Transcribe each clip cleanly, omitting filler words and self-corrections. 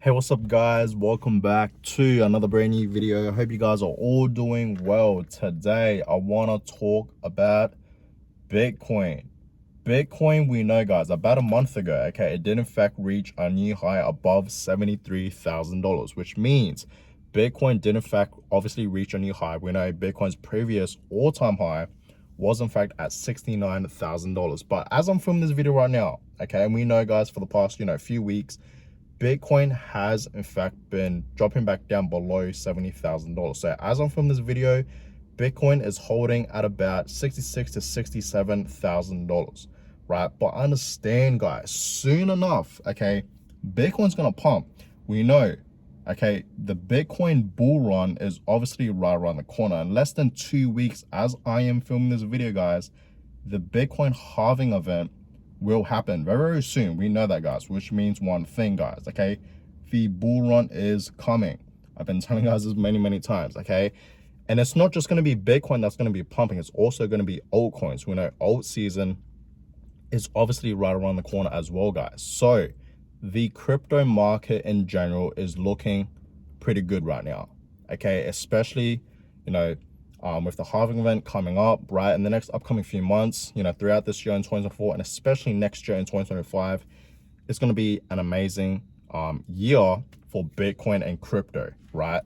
Hey, what's up guys? Welcome back to another brand new video. I hope you guys are all doing well. Today I want to talk about Bitcoin. Bitcoin, we know guys, about a month ago, okay, it did in fact reach a new high above $73,000, which means Bitcoin did in fact obviously reach a new high. We know Bitcoin's previous all-time high was in fact at $69,000. But as I'm filming this video right now, okay, and we know guys, for the past few weeks, Bitcoin has in fact been dropping back down below $70,000. So as I'm filming this video, Bitcoin is holding at about $66,000 to $67,000, right? But understand guys, soon enough, okay, Bitcoin's gonna pump. We know, okay, the Bitcoin bull run is obviously right around the corner. In less than 2 weeks, as I am filming this video guys, the Bitcoin halving event will happen very, very soon. We know that guys, which means one thing guys, okay, the bull run is coming. I've been telling you guys this many times, okay, and it's not just going to be Bitcoin that's going to be pumping, it's also going to be altcoins. We know alt season is obviously right around the corner as well guys. So the crypto market in general is looking pretty good right now, okay, especially with the halving event coming up, right, in the next upcoming few months, throughout this year in 2024, and especially next year in 2025, it's going to be an amazing year for Bitcoin and crypto, right?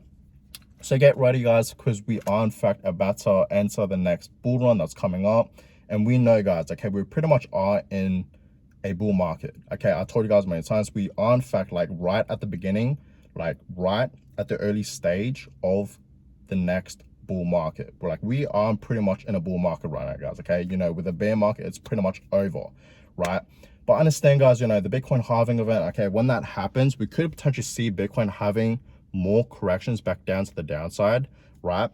So get ready, guys, because we are in fact about to enter the next bull run that's coming up. And we know, guys, okay, we pretty much are in a bull market. Okay, I told you guys many times, we are in fact like right at the beginning, like right at the early stage of the next bull market. We are pretty much in a bull market right now guys, okay, with a bear market it's pretty much over, right? But understand guys, the Bitcoin halving event, okay, when that happens, we could potentially see Bitcoin having more corrections back down to the downside, right?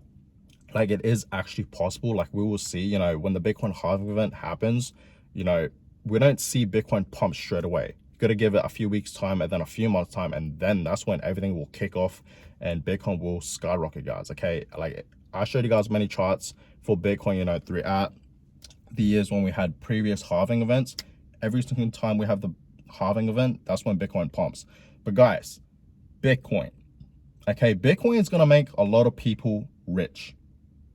Like it is actually possible. Like we will see, when the Bitcoin halving event happens, we don't see Bitcoin pump straight away. Got to give it a few weeks time and then a few months time, and then that's when everything will kick off and Bitcoin will skyrocket guys, okay? Like I showed you guys many charts for Bitcoin, throughout the years when we had previous halving events. Every single time we have the halving event, that's when Bitcoin pumps. But guys, Bitcoin, okay, Bitcoin is going to make a lot of people rich,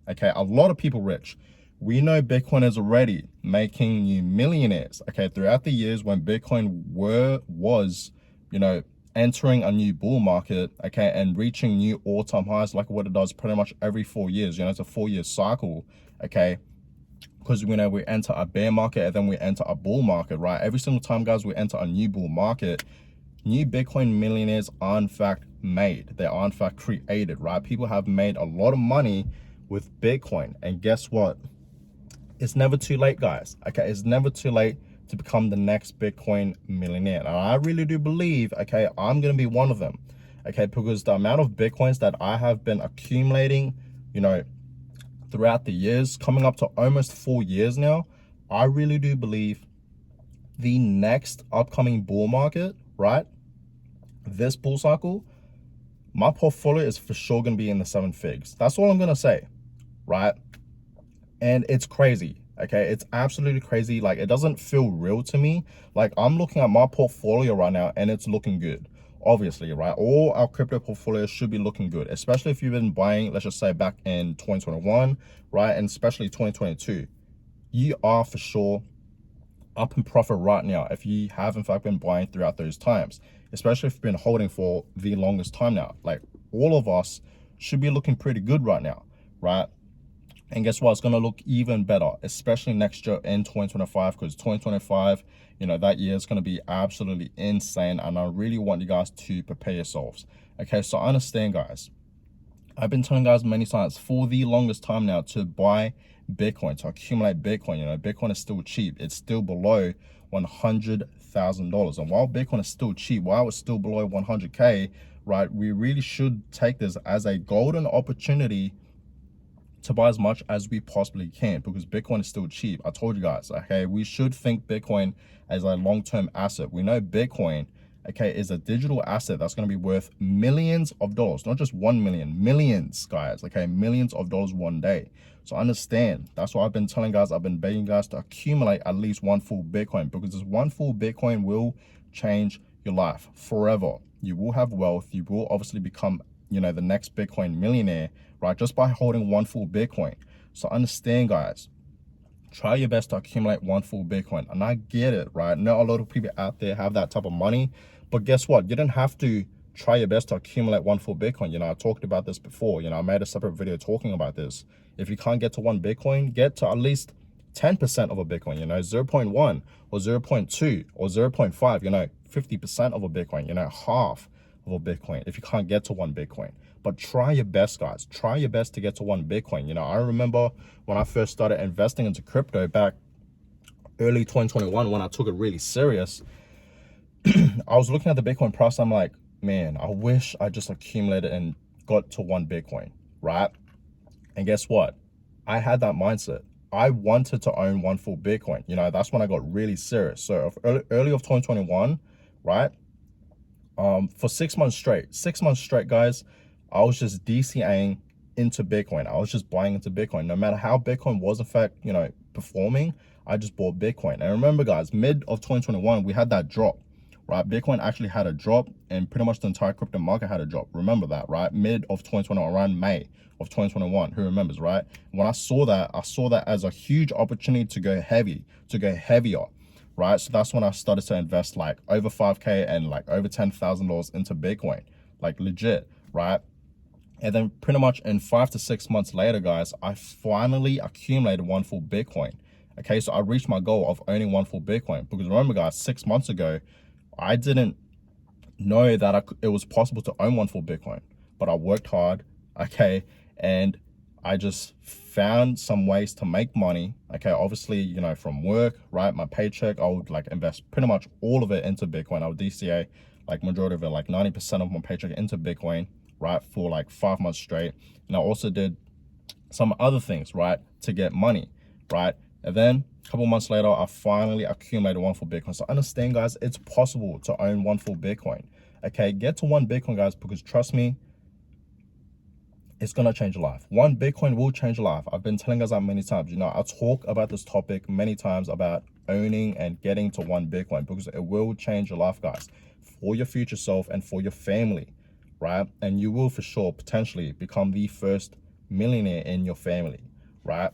okay, a lot of people rich. We know Bitcoin is already making you millionaires, okay, throughout the years when Bitcoin was entering a new bull market, okay, and reaching new all-time highs, like what it does pretty much every 4 years. It's a 4-year cycle, okay, because we enter a bear market and then we enter a bull market, right? Every single time guys we enter a new bull market, new Bitcoin millionaires are in fact made. They are in fact created, right? People have made a lot of money with Bitcoin, and guess what? It's never too late guys, okay? It's never too late to become the next Bitcoin millionaire. And I really do believe, okay, I'm going to be one of them, okay, because the amount of Bitcoins that I have been accumulating, throughout the years, coming up to almost 4 years now, I really do believe the next upcoming bull market, right, this bull cycle, my portfolio is for sure going to be in the 7 figs. That's all I'm going to say, right? And it's crazy, okay, it's absolutely crazy. Like it doesn't feel real to me. Like I'm looking at my portfolio right now and it's looking good, obviously, right? All our crypto portfolios should be looking good, especially if you've been buying, let's just say back in 2021, right, and especially 2022. You are for sure up in profit right now if you have in fact been buying throughout those times, especially if you've been holding for the longest time now. Like all of us should be looking pretty good right now, right? And guess what? It's going to look even better, especially next year in 2025, because 2025, that year is going to be absolutely insane. And I really want you guys to prepare yourselves. Okay, so understand, guys. I've been telling guys many times for the longest time now to buy Bitcoin, to accumulate Bitcoin. Bitcoin is still cheap. It's still below $100,000. And while Bitcoin is still cheap, while it's still below 100K, right, we really should take this as a golden opportunity to buy as much as we possibly can, because Bitcoin is still cheap. I told you guys, okay, we should think Bitcoin as a long-term asset. We know Bitcoin, okay, is a digital asset that's going to be worth millions of dollars, not just 1 million, millions, guys, okay, millions of dollars one day. So understand, that's why I've been telling guys, I've been begging guys to accumulate at least one full Bitcoin, because this one full Bitcoin will change your life forever. You will have wealth. You will obviously become, you know, the next Bitcoin millionaire, right? Just by holding one full Bitcoin. So understand, guys, try your best to accumulate one full Bitcoin. And I get it, right? Not a lot of people out there have that type of money, but guess what? You don't have to try your best to accumulate one full Bitcoin. You know, I talked about this before. You know, I made a separate video talking about this. If you can't get to one Bitcoin, get to at least 10% of a Bitcoin, you know, 0.1 or 0.2 or 0.5, you know, 50% of a Bitcoin, you know, half of a Bitcoin if you can't get to one Bitcoin. But try your best, guys. Try your best to get to one Bitcoin. You know, I remember when I first started investing into crypto back early 2021, when I took it really serious, I was looking at the Bitcoin price. I'm like, man, I wish I just accumulated and got to one Bitcoin, right? And guess what? I had that mindset. I wanted to own one full Bitcoin. You know, that's when I got really serious. So early of 2021, right? For 6 months straight, guys, I was just DCAing into Bitcoin. I was just buying into Bitcoin. No matter how Bitcoin was, in fact, you know, performing, I just bought Bitcoin. And remember, guys, mid of 2021, we had that drop, right? Bitcoin actually had a drop, and pretty much the entire crypto market had a drop. Remember that, right? Mid of 2021, around May of 2021. Who remembers, right? When I saw that as a huge opportunity to go heavier. Right, so that's when I started to invest like over 5K and like over $10,000 into Bitcoin, like legit, right? And then pretty much in 5 to 6 months later, guys, I finally accumulated one full Bitcoin. Okay, so I reached my goal of owning one full Bitcoin, because remember, guys, 6 months ago, I didn't know that it was possible to own one full Bitcoin, but I worked hard, okay, and I just found some ways to make money, okay, obviously, you know, from work, right, my paycheck, I would like invest pretty much all of it into Bitcoin. I would DCA like majority of it, like 90% of my paycheck into Bitcoin, right, for like 5 months straight. And I also did some other things, right, to get money, right? And then a couple months later, I finally accumulated one full Bitcoin. So understand, guys, it's possible to own one full Bitcoin, okay? Get to one Bitcoin, guys, because trust me, it's gonna change your life. One Bitcoin will change your life. I've been telling us that many times. You know, I talk about this topic many times about owning and getting to one Bitcoin, because it will change your life, guys, for your future self and for your family, right? And you will for sure potentially become the first millionaire in your family, right?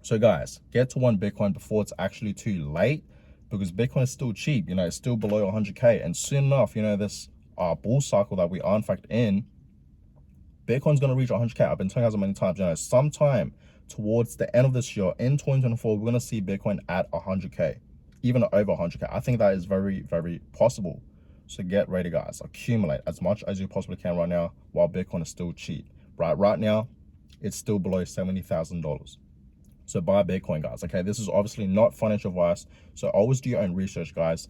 So guys, get to one Bitcoin before it's actually too late, because Bitcoin is still cheap. You know, it's still below 100K, and soon enough, you know, this bull cycle that we are in fact in, Bitcoin's going to reach 100K. I've been telling you guys many times, you know, sometime towards the end of this year, in 2024, we're going to see Bitcoin at 100K, even over 100K. I think that is very, very possible. So get ready, guys. Accumulate as much as you possibly can right now while Bitcoin is still cheap, right? Right now, it's still below $70,000. So buy Bitcoin, guys, okay? This is obviously not financial advice, so always do your own research, guys.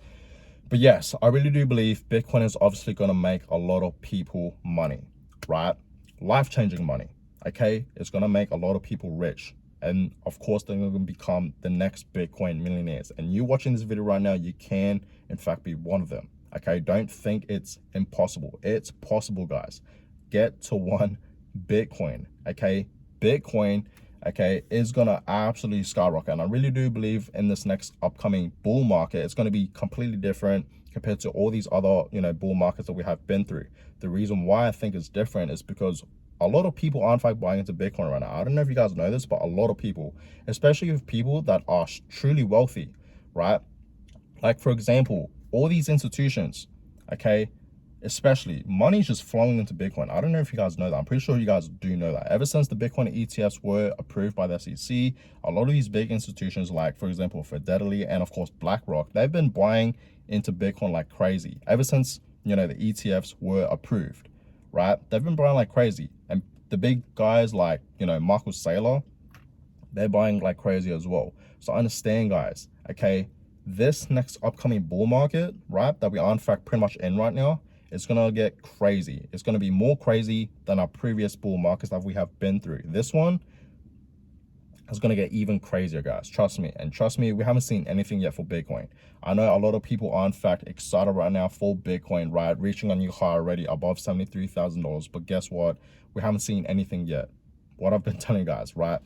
But yes, I really do believe Bitcoin is obviously going to make a lot of people money, right? Life-changing money, okay? It's gonna make a lot of people rich, and of course they're gonna become the next Bitcoin millionaires. And you watching this video right now, you can in fact be one of them, okay? Don't think it's impossible. It's possible, guys. Get to one Bitcoin, okay? Bitcoin, okay, is gonna absolutely skyrocket, and I really do believe in this next upcoming bull market, it's gonna be completely different compared to all these other, you know, bull markets that we have been through. The reason why I think it's different is because a lot of people aren't like buying into Bitcoin right now. I don't know if you guys know this, but a lot of people, especially with people that are truly wealthy, right? Like, for example, all these institutions, okay, especially money's just flowing into Bitcoin. I don't know if you guys know that. I'm pretty sure you guys do know that. Ever since the Bitcoin ETFs were approved by the SEC, a lot of these big institutions, like, for example, Fidelity and of course BlackRock, they've been buying into Bitcoin like crazy ever since, you know, the ETFs were approved, right? They've been buying like crazy. And the big guys like, you know, Michael Saylor, they're buying like crazy as well. So understand, guys, okay, this next upcoming bull market, right, that we are in fact pretty much in right now, it's gonna get crazy. It's gonna be more crazy than our previous bull markets that we have been through. This one is gonna get even crazier, guys. Trust me. And trust me, we haven't seen anything yet for Bitcoin. I know a lot of people are in fact excited right now for Bitcoin, right, reaching a new high already above $73,000. But guess what? We haven't seen anything yet. What I've been telling you guys, right,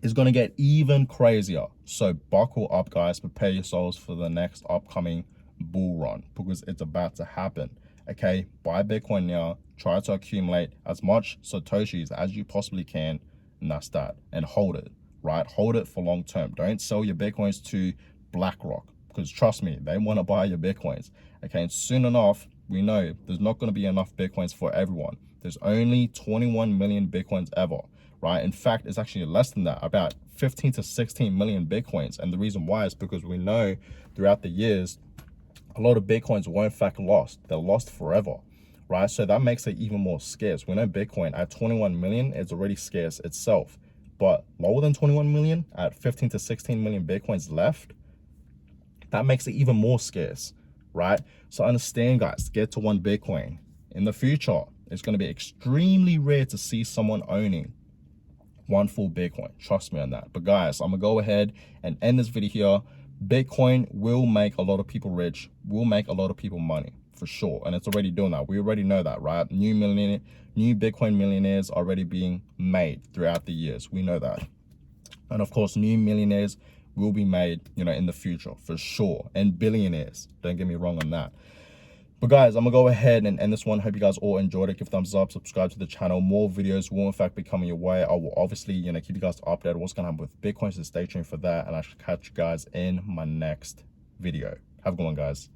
is gonna get even crazier. So buckle up, guys. Prepare yourselves for the next upcoming bull run, because it's about to happen. Okay, buy Bitcoin now, try to accumulate as much Satoshis as you possibly can, and that's that. And hold it, right? Hold it for long term. Don't sell your Bitcoins to BlackRock, because trust me, they want to buy your Bitcoins. Okay, and soon enough, we know there's not going to be enough Bitcoins for everyone. There's only 21 million Bitcoins ever, right? In fact, it's actually less than that, about 15 to 16 million Bitcoins. And the reason why is because we know throughout the years, a lot of Bitcoins were in fact lost. They're lost forever, right? So that makes it even more scarce. We know Bitcoin at 21 million is already scarce itself, but lower than 21 million at 15 to 16 million Bitcoins left, that makes it even more scarce, right? So understand, guys, get to 1 Bitcoin. In the future, it's going to be extremely rare to see someone owning 1 full Bitcoin. Trust me on that. But guys, I'm gonna go ahead and end this video here. Bitcoin will make a lot of people rich, will make a lot of people money for sure. And it's already doing that. We already know that, right? New Bitcoin millionaires already being made throughout the years. We know that. And of course, new millionaires will be made, you know, in the future for sure. And billionaires, don't get me wrong on that. But guys, I'm gonna go ahead and end this one. Hope you guys all enjoyed it. Give a thumbs up, subscribe to the channel. More videos will in fact be coming your way. I will obviously, you know, keep you guys updated what's gonna happen with Bitcoin, so stay tuned for that. And I shall catch you guys in my next video. Have a good one, guys.